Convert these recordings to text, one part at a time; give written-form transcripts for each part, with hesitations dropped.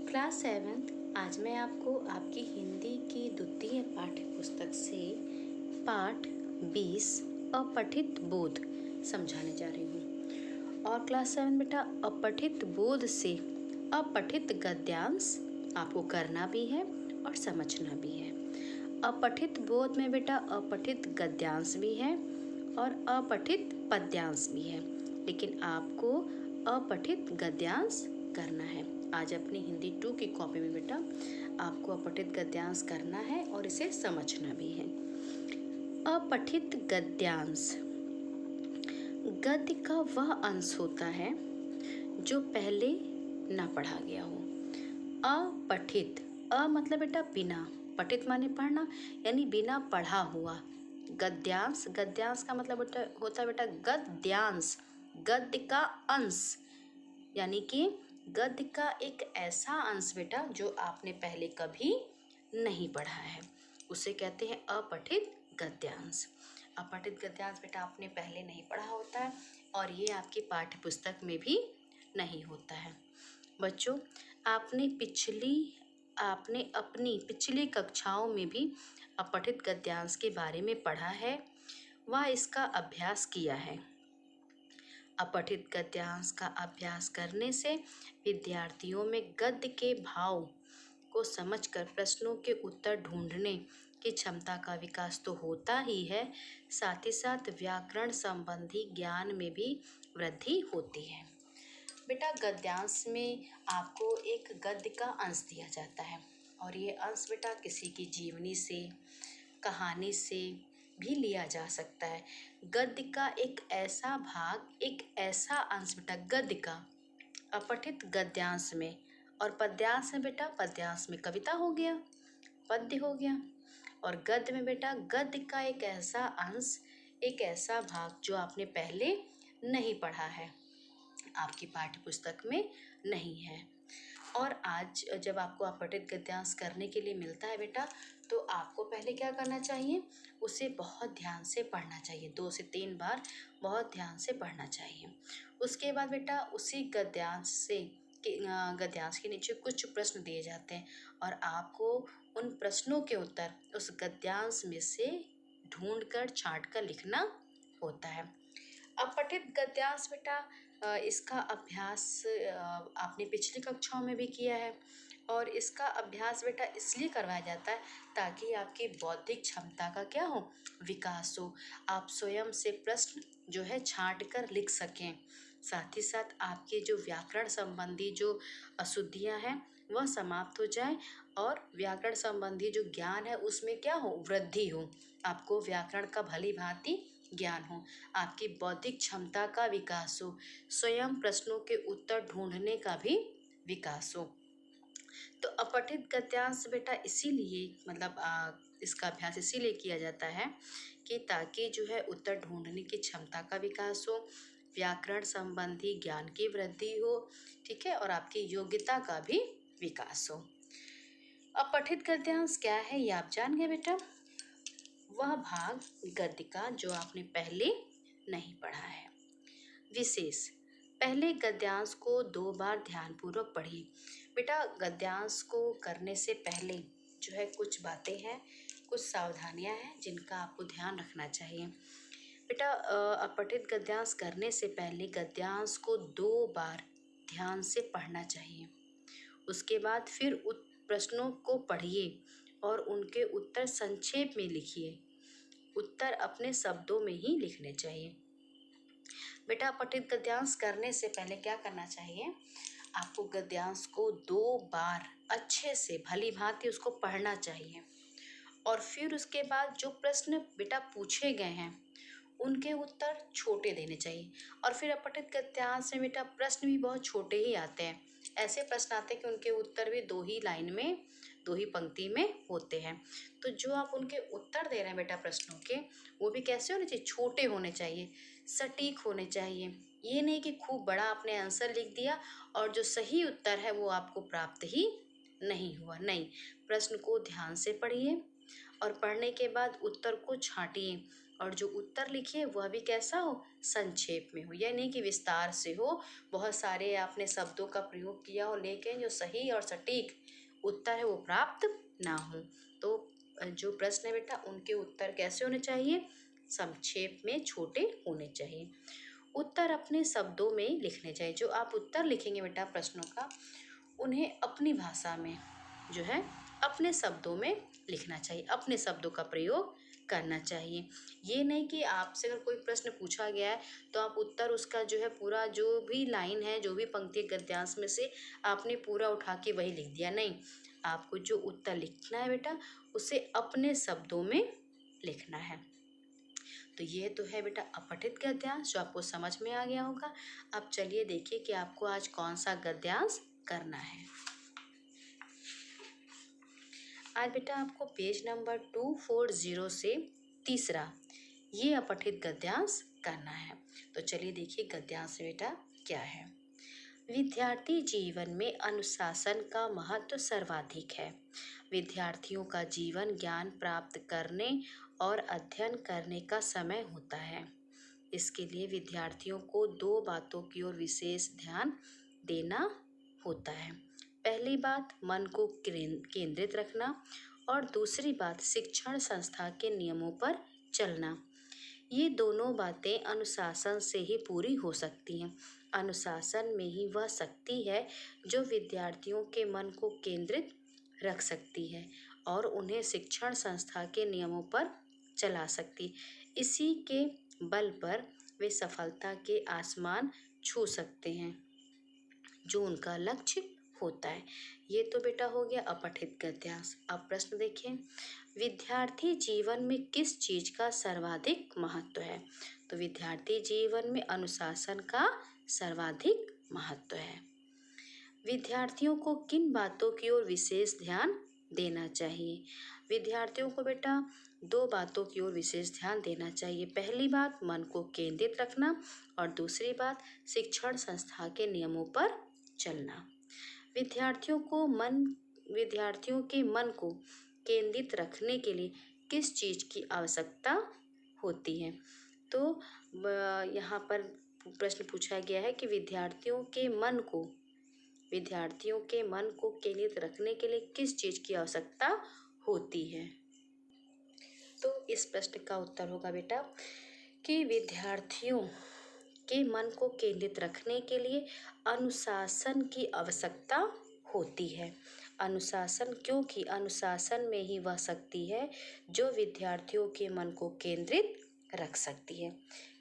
Class 7 आज मैं आपको आपकी हिंदी की द्वितीय पाठ्य पुस्तक से पाठ 20 अपठित बोध समझाने जा रही हूँ। और क्लास 7 बेटा अपठित बोध से अपठित गद्यांश आपको करना भी है और समझना भी है। अपठित बोध में बेटा अपठित गद्यांश भी है और अपठित पद्यांश भी है, लेकिन आपको अपठित गद्यांश करना है। आज अपनी हिंदी 2 की कॉपी में बेटा आपको अपठित गद्यांश करना है और इसे समझना भी है। अपठित गद्यांश गद्य का वह अंश होता है जो पहले न पढ़ा गया हो। अपठित, मतलब बेटा बिना, पठित माने पढ़ना, यानी बिना पढ़ा हुआ। गद्यांश, गद्यांश का मतलब होता है बेटा गद्यांश, गद्य का अंश, यानी कि गद्य का एक ऐसा अंश बेटा जो आपने पहले कभी नहीं पढ़ा है, उसे कहते हैं अपठित गद्यांश। अपठित गद्यांश बेटा आपने पहले नहीं पढ़ा होता है और ये आपकी पाठ्य पुस्तक में भी नहीं होता है। बच्चों, आपने अपनी पिछली कक्षाओं में भी अपठित गद्यांश के बारे में पढ़ा है व इसका अभ्यास किया है। अपठित गद्यांश का अभ्यास करने से विद्यार्थियों में गद्य के भाव को समझकर प्रश्नों के उत्तर ढूंढने की क्षमता का विकास तो होता ही है, साथ ही साथ व्याकरण संबंधी ज्ञान में भी वृद्धि होती है। बेटा गद्यांश में आपको एक गद्य का अंश दिया जाता है और ये अंश बेटा किसी की जीवनी से, कहानी से भी लिया जा सकता है। गद्य का एक ऐसा भाग, एक ऐसा अंश बेटा गद्य का अपठित गद्यांश में, और पद्यांश में बेटा, पद्यांश में कविता हो गया, पद्य हो गया, और गद्य में बेटा गद्य का एक ऐसा अंश, एक ऐसा भाग जो आपने पहले नहीं पढ़ा है, आपकी पाठ्य पुस्तक में नहीं है। और आज जब आपको अपठित गद्यांश करने के लिए मिलता है बेटा, तो आपको पहले क्या करना चाहिए, उसे बहुत ध्यान से पढ़ना चाहिए, 2 से 3 बार बहुत ध्यान से पढ़ना चाहिए। उसके बाद बेटा उसी गद्यांश के नीचे कुछ प्रश्न दिए जाते हैं और आपको उन प्रश्नों के उत्तर उस गद्यांश में से ढूंढकर छांटकर लिखना होता है। अपठित गद्यांश बेटा इसका अभ्यास आपने पिछली कक्षाओं में भी किया है और इसका अभ्यास बेटा इसलिए करवाया जाता है ताकि आपकी बौद्धिक क्षमता का क्या हो, विकास हो, आप स्वयं से प्रश्न जो है छांट कर लिख सकें, साथ ही साथ आपके जो व्याकरण संबंधी जो अशुद्धियां हैं वह समाप्त हो जाए और व्याकरण संबंधी जो ज्ञान है उसमें क्या हो, वृद्धि हो, आपको व्याकरण का भली भांति ज्ञान हो, आपकी बौद्धिक क्षमता का विकास हो, स्वयं प्रश्नों के उत्तर ढूंढने का भी विकास हो। तो अपठित गद्यांश बेटा इसीलिए इसका अभ्यास इसीलिए किया जाता है कि ताकि जो है उत्तर ढूंढने की क्षमता का विकास हो, व्याकरण संबंधी ज्ञान की वृद्धि हो, ठीक है, और आपकी योग्यता का भी विकास हो। अपठित गद्यांश क्या है ये आप जान गए बेटा, वह भाग गद्य का जो आपने पहले नहीं पढ़ा है। विशेष, पहले गद्यांश को 2 बार ध्यानपूर्वक पढ़िए। बेटा गद्यांश को करने से पहले जो है कुछ बातें हैं, कुछ सावधानियां हैं जिनका आपको ध्यान रखना चाहिए। बेटा अपठित गद्यांश करने से पहले गद्यांश को 2 बार ध्यान से पढ़ना चाहिए। उसके बाद फिर प्रश्नों को पढ़िए और उनके उत्तर संक्षेप में लिखिए। उत्तर अपने शब्दों में ही लिखने चाहिए। बेटा अपठित गद्यांश करने से पहले क्या करना चाहिए, आपको गद्यांश को 2 बार अच्छे से भली भांति उसको पढ़ना चाहिए और फिर उसके बाद जो प्रश्न बेटा पूछे गए हैं उनके उत्तर छोटे देने चाहिए। और फिर अपठित गद्यांश में बेटा प्रश्न भी बहुत छोटे ही आते हैं, ऐसे प्रश्न आते हैं कि उनके उत्तर भी 2 ही लाइन में, 2 ही पंक्ति में होते हैं। तो जो आप उनके उत्तर दे रहे हैं बेटा प्रश्नों के, वो भी कैसे होने चाहिए, छोटे होने चाहिए, सटीक होने चाहिए। ये नहीं कि खूब बड़ा आपने आंसर लिख दिया और जो सही उत्तर है वो आपको प्राप्त ही नहीं हुआ। नहीं, प्रश्न को ध्यान से पढ़िए और पढ़ने के बाद उत्तर को छांटिए और जो उत्तर लिखिए वह भी कैसा हो, संक्षेप में हो, यह नहीं कि विस्तार से हो, बहुत सारे आपने शब्दों का प्रयोग किया हो लेकिन जो सही और सटीक उत्तर है वो प्राप्त ना हो। तो जो प्रश्न है बेटा उनके उत्तर कैसे होने चाहिए, संक्षेप में छोटे होने चाहिए। उत्तर अपने शब्दों में लिखने चाहिए। जो आप उत्तर लिखेंगे बेटा प्रश्नों का, उन्हें अपनी भाषा में जो है अपने शब्दों में लिखना चाहिए, अपने शब्दों का प्रयोग करना चाहिए। ये नहीं कि आपसे अगर कोई प्रश्न पूछा गया है तो आप उत्तर उसका जो है पूरा जो भी लाइन है, जो भी पंक्ति गद्यांश में से आपने पूरा उठा के वही लिख दिया, नहीं। आपको जो उत्तर लिखना है बेटा उसे अपने शब्दों में लिखना है। तो ये तो है बेटा अपठित गद्यांश जो आपको समझ में आ गया होगा। अब चलिए देखिए कि आपको आज कौन सा गद्यांश करना है। आज बेटा आपको पेज नंबर 240 से तीसरा ये अपठित गद्यांश करना है। तो चलिए देखिए गद्यांश बेटा क्या है। विद्यार्थी जीवन में अनुशासन का महत्व सर्वाधिक है। विद्यार्थियों का जीवन ज्ञान प्राप्त करने और अध्ययन करने का समय होता है। इसके लिए विद्यार्थियों को दो बातों की ओर विशेष ध्यान देना होता है। पहली बात मन को केंद्रित रखना और दूसरी बात शिक्षण संस्था के नियमों पर चलना। ये दोनों बातें अनुशासन से ही पूरी हो सकती हैं। अनुशासन में ही वह शक्ति है जो विद्यार्थियों के मन को केंद्रित रख सकती है और उन्हें शिक्षण संस्था के नियमों पर चला सकती। इसी के बल पर वे सफलता के आसमान छू सकते हैं जो उनका लक्ष्य होता है। ये तो बेटा हो गया अपठित गद्यांश। अब प्रश्न देखें, विद्यार्थी जीवन में किस चीज का सर्वाधिक महत्व है। तो विद्यार्थी जीवन में अनुशासन का सर्वाधिक महत्व है। विद्यार्थियों को किन बातों की ओर विशेष ध्यान देना चाहिए। विद्यार्थियों को बेटा दो बातों की ओर विशेष ध्यान देना चाहिए। पहली बात मन को केंद्रित रखना और दूसरी बात शिक्षण संस्था के नियमों पर चलना। विद्यार्थियों के मन को केंद्रित रखने के लिए किस चीज की आवश्यकता होती है। तो यहाँ पर प्रश्न पूछा गया है कि विद्यार्थियों के मन को केंद्रित रखने के लिए किस चीज की आवश्यकता होती है। तो इस प्रश्न का उत्तर होगा बेटा कि विद्यार्थियों के मन को केंद्रित रखने के लिए अनुशासन की आवश्यकता होती है। अनुशासन, क्योंकि अनुशासन में ही वह शक्ति है जो विद्यार्थियों के मन को केंद्रित रख सकती है।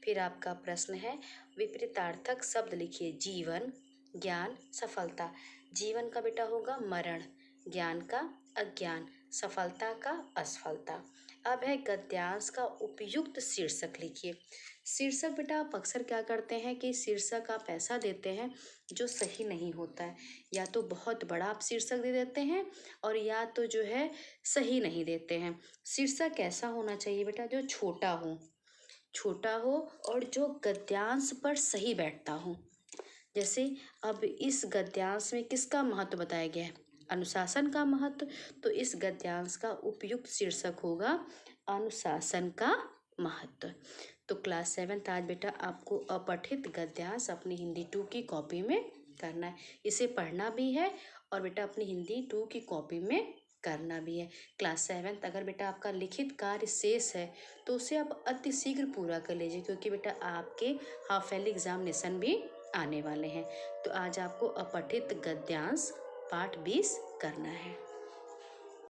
फिर आपका प्रश्न है विपरीतार्थक शब्द लिखिए। जीवन, ज्ञान, सफलता। जीवन का बेटा होगा मरण, ज्ञान का अज्ञान, सफलता का असफलता। अब है गद्यांश का उपयुक्त शीर्षक लिखिए। शीर्षक बेटा आप अक्सर क्या करते हैं कि शीर्षक आप ऐसा देते हैं जो सही नहीं होता है। या तो बहुत बड़ा आप शीर्षक दे देते हैं और या तो जो है सही नहीं देते हैं। शीर्षक ऐसा होना चाहिए बेटा जो छोटा हो और जो गद्यांश पर सही बैठता हो। जैसे अब इस गद्यांश में किसका महत्व बताया गया है, अनुशासन का महत्व। तो इस गद्यांश का उपयुक्त शीर्षक होगा अनुशासन का महत्व। तो क्लास 7 आज बेटा आपको अपठित गद्यांश अपनी हिंदी 2 की कॉपी में करना है। इसे पढ़ना भी है और बेटा अपनी हिंदी 2 की कॉपी में करना भी है। क्लास 7 अगर बेटा आपका लिखित कार्य शेष है तो उसे आप अति शीघ्र पूरा कर लीजिए, क्योंकि बेटा आपके हाफ ईयरली एग्जामिनेशन भी आने वाले हैं। तो आज आपको अपठित गद्यांश पाठ 20 करना है।